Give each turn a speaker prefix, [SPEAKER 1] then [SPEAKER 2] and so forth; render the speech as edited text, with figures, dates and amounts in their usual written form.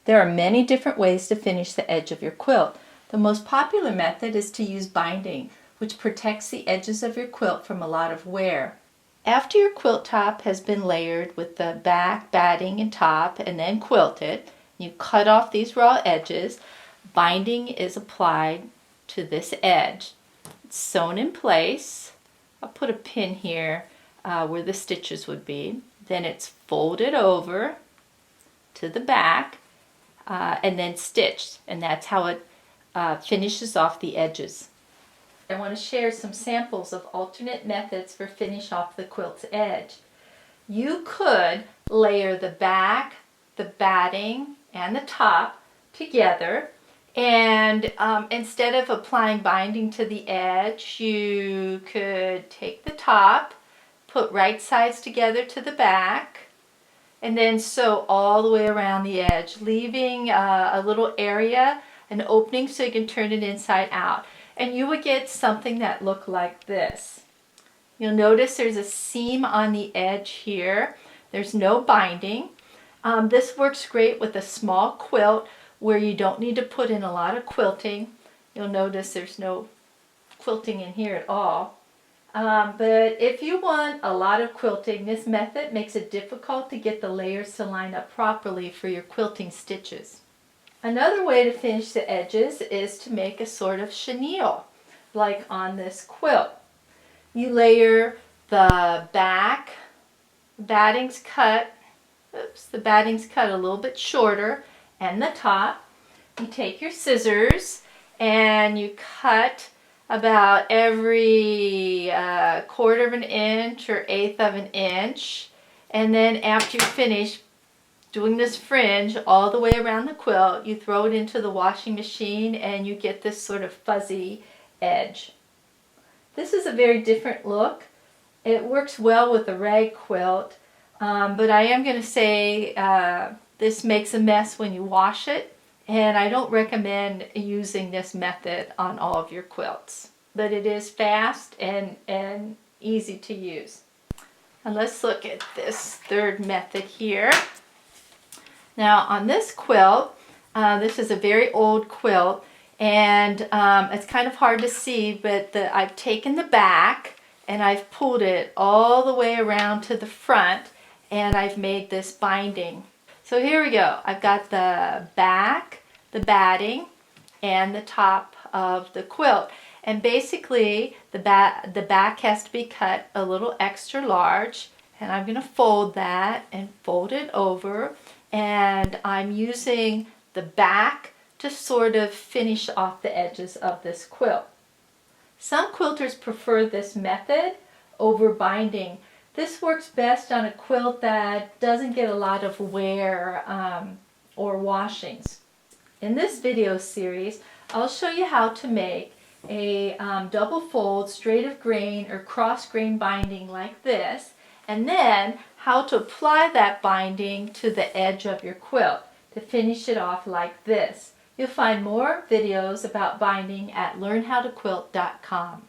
[SPEAKER 1] There are many different ways to finish the edge of your quilt. The most popular method is to use binding, which protects the edges of your quilt from a lot of wear. After your quilt top has been layered with the back, batting, and top, and then quilted, you cut off these raw edges. Binding is applied to this edge. It's sewn in place. I'll put a pin here where the stitches would be. Then it's folded over to the back and then stitched, and that's how it finishes off the edges. I want to share some samples of alternate methods for finish off the quilt's edge. You could layer the back, the batting, and the top together, and instead of applying binding to the edge, you could take the top, put right sides together to the back, and then sew all the way around the edge, leaving a little area, an opening so you can turn it inside out. And you would get something that looked like this. You'll notice there's a seam on the edge here. There's no binding. This works great with a small quilt where you don't need to put in a lot of quilting. You'll notice there's no quilting in here at all. But if you want a lot of quilting, this method makes it difficult to get the layers to line up properly for your quilting stitches. Another way to finish the edges is to make a sort of chenille, like on this quilt. You layer the back, the batting's cut a little bit shorter, and the top. You take your scissors and you cut about every quarter of an inch or eighth of an inch, and then after you finish doing this fringe all the way around the quilt, you throw it into the washing machine and you get this sort of fuzzy edge. This is a very different look. It works well with a rag quilt, but I am going to say this makes a mess when you wash it, and I don't recommend using this method on all of your quilts. But it is fast and easy to use. And let's look at this third method here. Now on this quilt, this is a very old quilt, and it's kind of hard to see, but I've taken the back and I've pulled it all the way around to the front, and I've made this binding. So here we go. I've got the back, the batting, and the top of the quilt. And basically the back has to be cut a little extra large, and I'm going to fold that and fold it over, and I'm using the back to sort of finish off the edges of this quilt. Some quilters prefer this method over binding. This works best on a quilt that doesn't get a lot of wear or washings. In this video series, I'll show you how to make a double fold straight of grain or cross grain binding like this, and then how to apply that binding to the edge of your quilt to finish it off like this. You'll find more videos about binding at learnhowtoquilt.com.